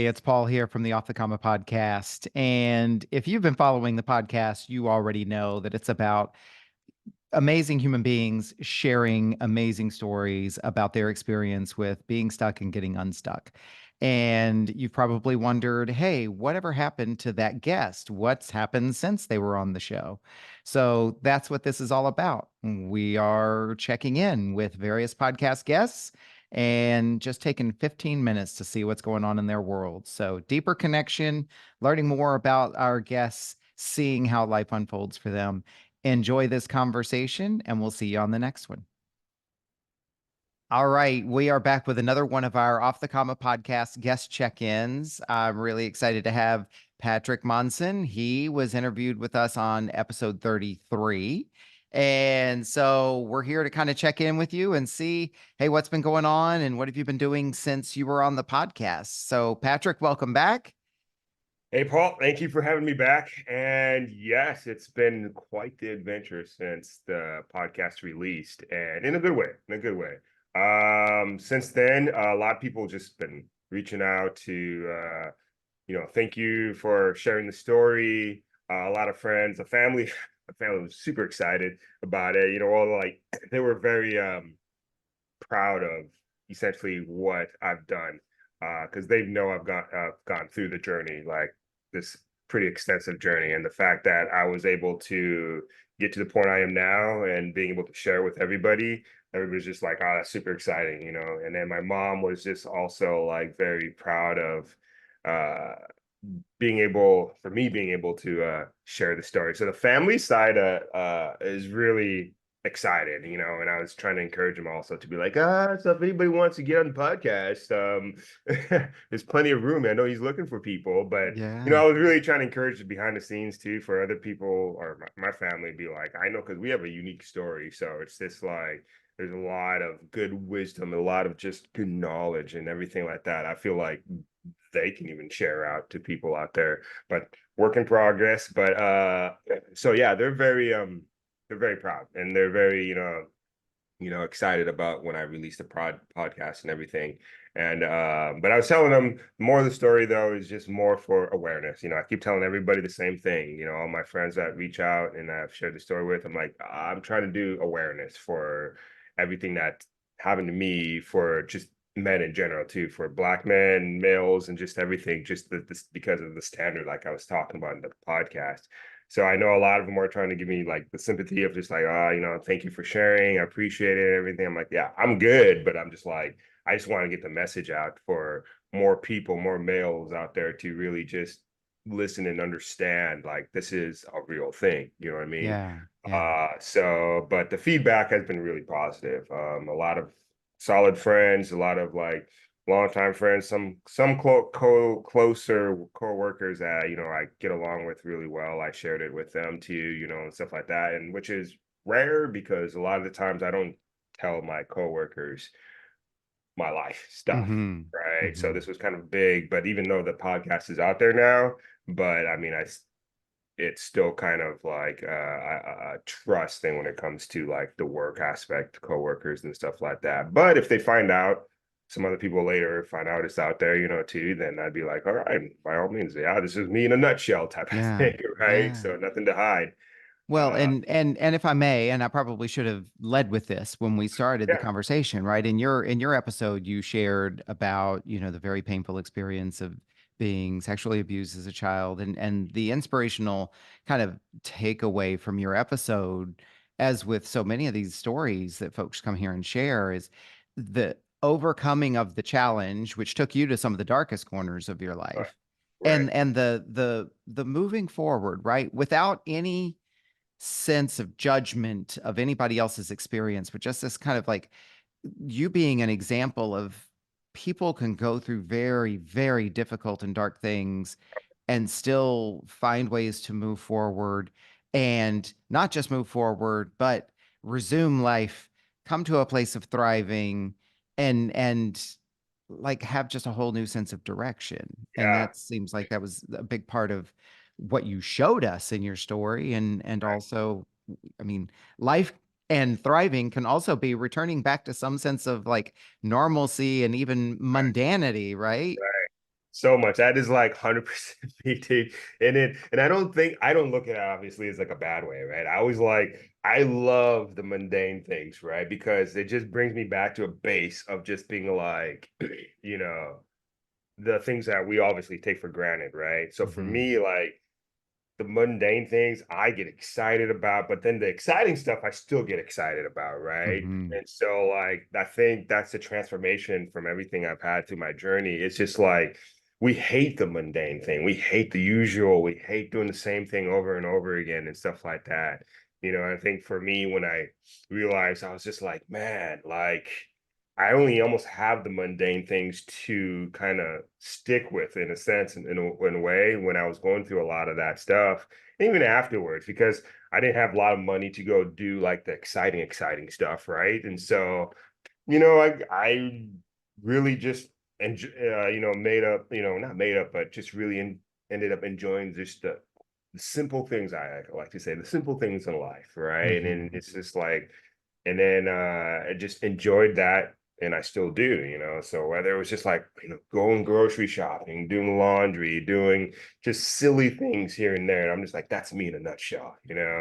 Hey, it's Paul here from the Off the Comma podcast. And if you've been following the podcast, you already know that it's about amazing human beings sharing amazing stories about their experience with being stuck and getting unstuck. And you've probably wondered, hey, whatever happened to that guest? What's happened since they were on the show? So that's what this is all about. We are checking in with various podcast guests and just taking 15 minutes to see what's going on in their world. So, deeper connection, learning more about our guests, seeing how life unfolds for them. Enjoy this conversation, and we'll see you on the next one. All right, we are back with another one of our Off the Comma podcast guest check-ins. I'm really excited to have Patrick Monson. He was interviewed with us on episode 33. And so we're here to kind of check in with you and see, hey, what's been going on and what have you been doing since you were on the podcast? So, Patrick, welcome back. Hey, Paul, thank you for having me back. And yes, it's been quite the adventure since the podcast released, and in a good way, in a good way. Since then, a lot of people just been reaching out to, thank you for sharing the story. A lot of friends, a family, a family was super excited about it. All like they were very proud of essentially what I've done because they know I've gone through the journey, like this pretty extensive journey, and the fact that I was able to get to the point I am now and being able to share with everybody. Everybody's just like, oh, that's super exciting. And then my mom was just also like very proud of uh being able to share the story. So the family side is really excited. And I was trying to encourage him also to be like, so if anybody wants to get on the podcast, there's plenty of room. I know he's looking for people, but Yeah. I was really trying to encourage the behind the scenes too for other people or my family to be like, I know, because we have a unique story. So it's just like there's a lot of good wisdom, a lot of just good knowledge and everything like that. I feel like they can even share out to people out there, but work in progress. But so yeah, they're very proud, and they're very excited about when I released the podcast and everything. And but I was telling them more of the story though is just more for awareness. I keep telling everybody the same thing. All my friends that reach out and I've shared the story with, I'm like, I'm trying to do awareness for everything that happened to me, for just men in general too, for Black men, males, and just everything, just this because of the standard, like I was talking about in the podcast. So I know a lot of them are trying to give me like the sympathy of just like, thank you for sharing. I appreciate it and everything. I'm like, yeah, I'm good. But I'm just like, I just want to get the message out for more people, more males out there to really just listen and understand like this is a real thing. You know what I mean? Yeah. Yeah. But the feedback has been really positive. A lot of solid friends, a lot of like longtime friends, some closer co-workers that I get along with really well. I shared it with them too, and stuff like that, and which is rare because a lot of the times I don't tell my coworkers my life stuff, Mm-hmm. right? So Mm-hmm. this was kind of big, but even though the podcast is out there now, but I mean, it's still kind of like a trust thing when it comes to like the work aspect, coworkers and stuff like that. But if they find out, some other people later find out it's out there, too, then I'd be like, all right, by all means, yeah, this is me in a nutshell type of Yeah. thing, right? Yeah. So nothing to hide. Well, Uh, and if I may, and I probably should have led with this when we started the yeah, conversation, right? In your episode, you shared about, the very painful experience of being sexually abused as a child, and the inspirational kind of takeaway from your episode, as with so many of these stories that folks come here and share, is the overcoming of the challenge, which took you to some of the darkest corners of your right, life, right, and the moving forward, right? Without any sense of judgment of anybody else's experience, but just this kind of like you being an example of people can go through very, very difficult and dark things and still find ways to move forward, and not just move forward, but resume life, come to a place of thriving, and like have just a whole new sense of direction. And yeah, that seems like that was a big part of what you showed us in your story. And right, also, I mean, life and thriving can also be returning back to some sense of like normalcy and even right, mundanity, right? right. So much. That is like 100% me, dude. I don't look at it obviously as like a bad way, right? I love the mundane things, right? Because it just brings me back to a base of just being like, you know, the things that we obviously take for granted, right? So for Mhm. me, like the mundane things I get excited about, but then the exciting stuff I still get excited about, right? Mhm. And so like I think that's the transformation from everything I've had through my journey. It's just like we hate the mundane thing. We hate the usual. We hate doing the same thing over and over again and stuff like that. I think for me, when I realized I was just like, man, like I only almost have the mundane things to kind of stick with in a sense, in a way, when I was going through a lot of that stuff, even afterwards, because I didn't have a lot of money to go do like the exciting stuff, right? And so, I really just made up, not made up, but just really ended up enjoying just the simple things I like to say, the simple things in life, right? And then Mhm. it's just like, and then I just enjoyed that and I still do, So whether it was just like, going grocery shopping, doing laundry, doing just silly things here and there, and I'm just like, that's me in a nutshell,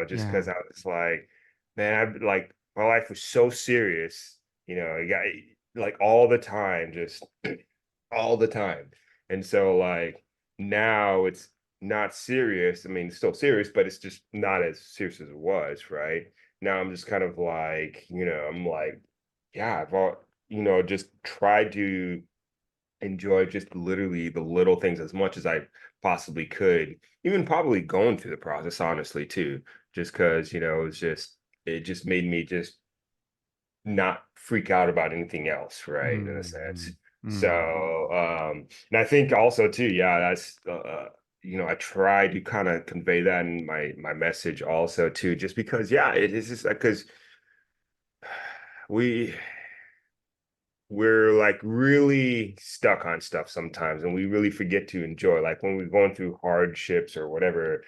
just Yeah. because I was like, man, I like my life was so serious, you got like all the time, just all the time. And so like now it's not serious. I mean, it's still serious, but it's just not as serious as it was, right? Now I'm just kind of like, I'm like, yeah, just tried to enjoy just literally the little things as much as I possibly could, even probably going through the process, honestly, too, just because, it just made me just not freak out about anything else, right? In a sense. Mhm. So, Mhm. and I think also too, yeah, that's I try to kind of convey that in my message also too, just because, yeah, it is just because we we're like really stuck on stuff sometimes and we really forget to enjoy, like when we're going through hardships or whatever,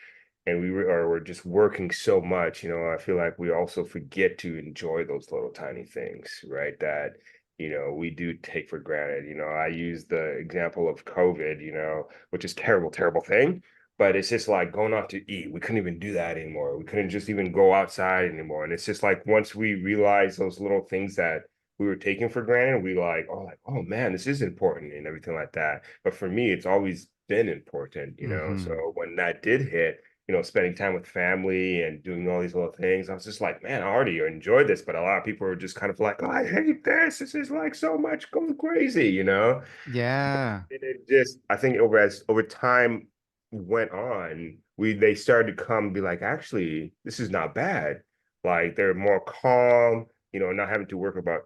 and we're just working so much, I feel like we also forget to enjoy those little tiny things, right? That we do take for granted. I use the example of COVID, which is terrible thing, but it's just like going out to eat. We couldn't even do that anymore. We couldn't just even go outside anymore. And it's just like once we realize those little things that we were taking for granted, like, oh man, this is important and everything like that. But for me, it's always been important, So Mhm. when that did hit, spending time with family and doing all these little things, I was just like, man, I already enjoyed this. But a lot of people are just kind of like, oh, I hate this. This is like so much going crazy. Yeah. It just, I think over time went on, they started to come and be like, actually, this is not bad. Like they're more calm, not having to work about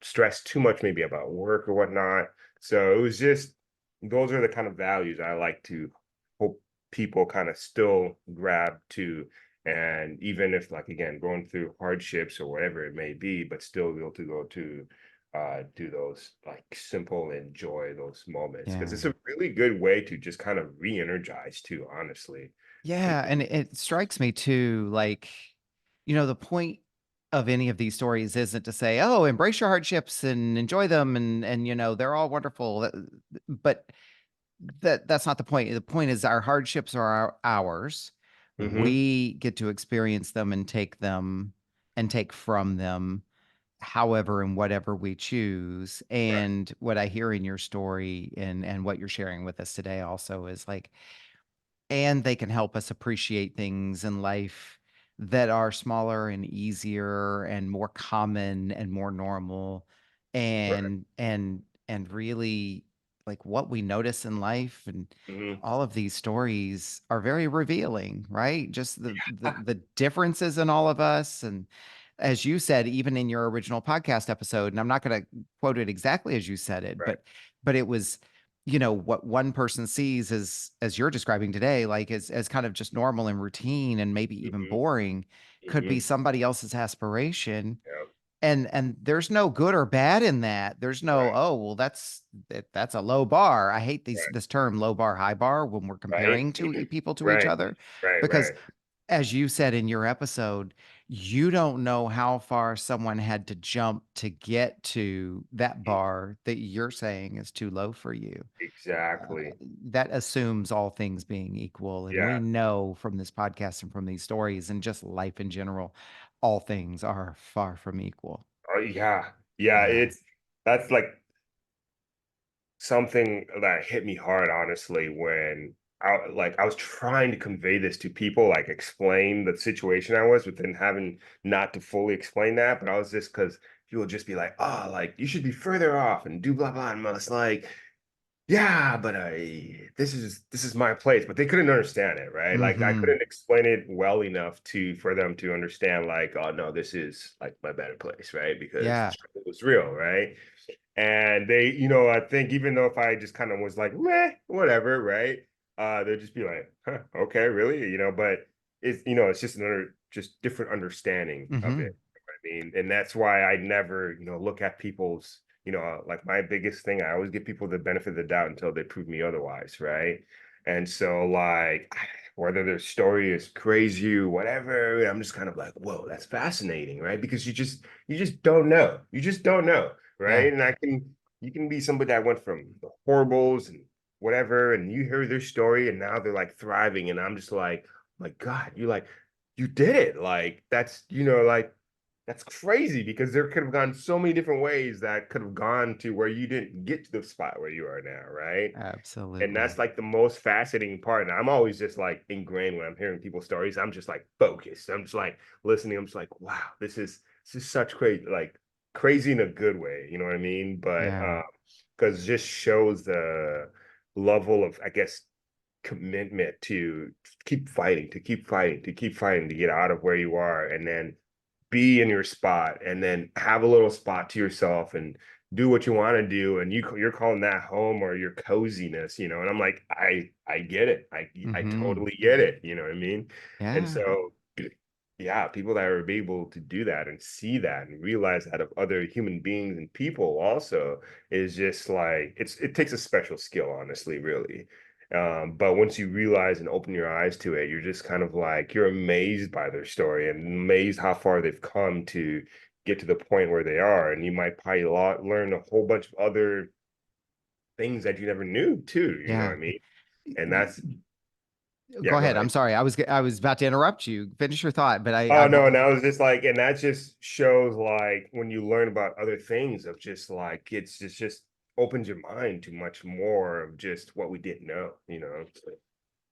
stress too much, maybe about work or whatnot. So it was just those are the kind of values I like to hope people kind of still grab to. And even if like again going through hardships or whatever it may be, but still be able to go to do those like simple enjoy those moments because Yeah. it's a really good way to just kind of re-energize too, honestly. And Yeah, and it strikes me too, like, the point of any of these stories isn't to say, "Oh, embrace your hardships and enjoy them and they're all wonderful." But that's not the point. The point is our hardships are ours. hmm We get to experience them and take from them however and whatever we choose. right. And what I hear in your story and what you're sharing with us today also is like, and they can help us appreciate things in life that are smaller and easier and more common and more normal Right. and really like what we notice in life and hmm all of these stories are very revealing, right? Just the differences in all of us. And as you said, even in your original podcast episode, and I'm not going to quote it exactly as you said it, right. but it was, what one person sees as you're describing today, like as kind of just normal and routine and maybe even hmm boring, could be hmm somebody else's aspiration. yeah. And there's no good or bad in that. There's no, Right. oh, well, that's a low bar. I hate Right. this term low bar, high bar when we're Right. comparing people to each Right. other, Right. because Right. as you said in your episode, you don't know how far someone had to jump to get to that Mm, bar that you're saying is too low for you. Uh, exactly. that assumes all things being equal. And we Yeah. know from this podcast and from these stories and just life in general, all things are far from equal. Oh, yeah. Yeah. Yeah. That's like something that hit me hard, honestly, when I was trying to convey this to people, like explain the situation I was within having not to fully explain that, but I was just because people would just be like, oh, like you should be further off and do blah blah. And I was like, yeah, but this is my place, but they couldn't understand it, right? Like I Hmm. couldn't explain it well enough to for them to understand, like, oh no, this is like my better place, right? Because the Yeah. struggle was real, right? And they, I think even though if I just kind of was like, meh, whatever, right? They'd just be like, huh, okay, really? But it's just another just different understanding of it. Hmm. I mean, and that's why I never, look at people's, like my biggest thing, I always give people the benefit of the doubt until they prove me otherwise, right? And so like whether their story is crazy or whatever, I'm just kind of like, whoa, that's fascinating, right? Because you just don't know. You just don't know, Yeah. right? And you can be somebody that went from the horribles and whatever, and you hear their story and now they're like thriving. And I'm just like, my God, you did it. Like that's, like that's crazy because there could have gone so many different ways that could have gone to where you didn't get to the spot where you are now, right? And Absolutely. that's like the most fascinating part. And I'm always just like ingrained when I'm hearing people's stories. I'm just like focused. I'm just like listening. I'm just like, wow, this is such crazy, like crazy in a good way. You know what I mean? But Yeah. because it just shows the level of, I guess, commitment to keep fighting, to keep fighting, to keep fighting to get out of where you are, and then be in your spot, and then have a little spot to yourself and do what you want to do, and you're calling that home or your coziness, and I'm like, I get it. I Hmm. totally get it, you know what I mean? And Yeah. so yeah, people that are able to do that and see that and realize that of other human beings and people also is just like it takes a special skill, honestly, really. But once you realize and open your eyes to it, you're just kind of like you're amazed by their story and amazed how far they've come to get to the point where they are. And you might probably learn a whole bunch of other things that you never knew too. You know what Yeah. I mean? And that's Go yeah. Go ahead. ahead. I'm sorry. I was about to interrupt you. Finish your thought, but Oh no, and I was just like, and that just shows like when you learn about other things of just like it's just opens your mind to much more of just what we didn't know.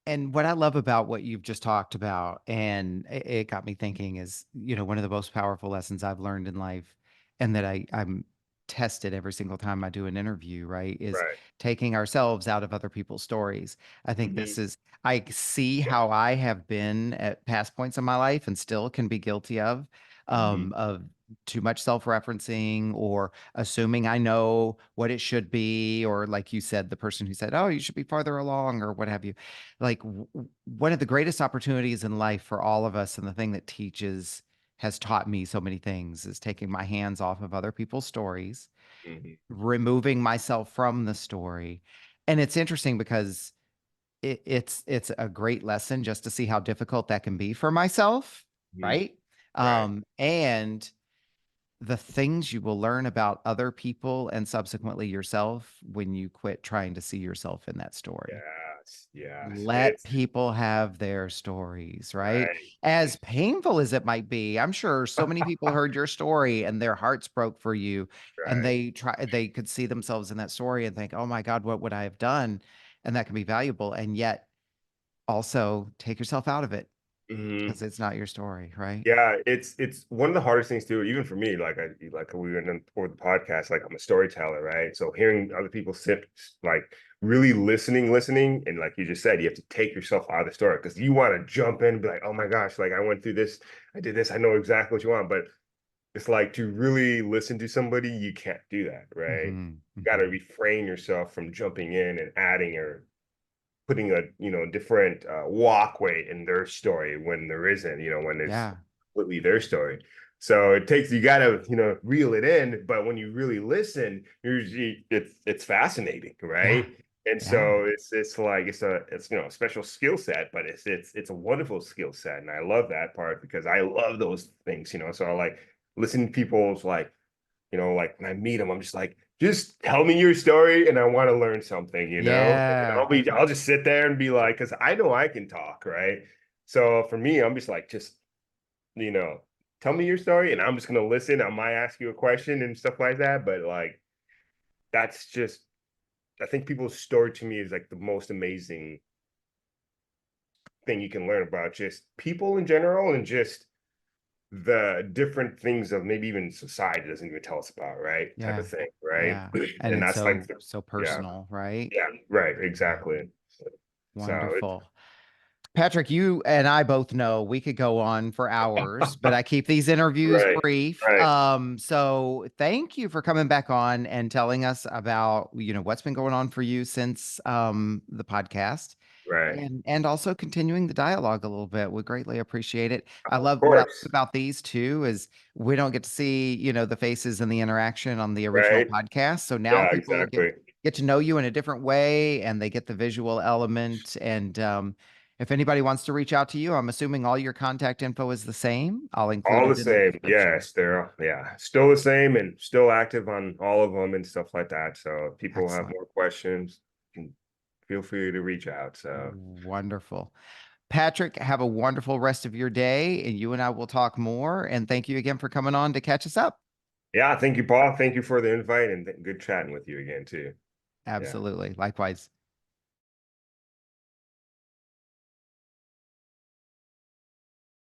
and what I love about what you've just talked about, and it got me thinking, is one of the most powerful lessons I've learned in life, and that I'm tested every single time I do an interview. Right, is Right. taking ourselves out of other people's stories. I think Hmm. this is I see how I have been at past points in my life, and still can be guilty Hmm. of too much self-referencing or assuming I know what it should be, or like you said, the person who said, "Oh, you should be farther along," or what have you. Like one of the greatest opportunities in life for all of us, and the thing that teaches has taught me so many things, is taking my hands off of other people's stories, Hmm. removing myself from the story. And it's interesting because it's a great lesson just to see how difficult that can be for myself, Hmm. right? Right. And the things you will learn about other people and subsequently yourself when you quit trying to see yourself in that story. Yes. Yes. Let It's people have their stories, right? right. As painful as it might be, I'm sure so many people heard your story and their hearts broke for you, and Right. they could see themselves in that story and think, "Oh my God, what would I have done?" And that can be valuable. And yet also take yourself out of it Hmm. because it's not your story, right? Yeah, it's one of the hardest things too, even for me. Like we were in for the podcast, like I'm a storyteller, right? So hearing other people sit, like really listening, and like you just said, you have to take yourself out of the story because you want to jump in and be like, oh my gosh, like I went through this, I did this, I know exactly what you want. But it's like to really listen to somebody, you can't do that, right? Mhm, You got to mhm. refrain yourself from jumping in and adding or putting a different walkway in their story when there isn't, when it's Yeah, completely their story. So it takes you got to reel it in, but when you really listen, usually it's fascinating, yeah, right? And Yeah. so it's like it's a special skill set, but it's a wonderful skill set, and I love that part because I love those things, so I like listening to people's like, like when I meet them, I'm just like, just tell me your story, and I want to learn something, and Yeah. I'll just sit there and be like, because I know I can talk, right? So for me, I'm just like, just you know, tell me your story, and I'm just gonna listen. I might ask you a question and stuff like that, but like that's just I think people's story to me is like the most amazing thing you can learn about just people in general and just the different things of maybe even society doesn't even tell us about, right? Type Yeah. of thing, right? Yeah. And And it's that's like, so yeah, personal, right? yeah, right, Yeah. exactly. So it's Wonderful. Patrick, you and I both know we could go on for hours, but I keep these interviews right, brief. right, So thank you for coming back on and telling us about, what's been going on for you since the podcast right. and also continuing the dialogue a little bit. We greatly appreciate it. I Of love what I love course, about these two is we don't get to see, the faces and the interaction on the original right? podcast. So now Yeah, people exactly. get to know you in a different way and they get the visual element. And if anybody wants to reach out to you, I'm assuming all your contact info is the same. I'll include All the it in the same. description. Yes, they're yeah, still the same and still active on all of them and stuff like that. So if people have Excellent. more questions, can feel free to reach out. So Wonderful. Patrick, have a wonderful rest of your day, and you and I will talk more. And thank you again for coming on to catch us up. yeah, thank you, Paul. Thank you for the invite and good chatting with you again too. Yeah. Absolutely. Likewise.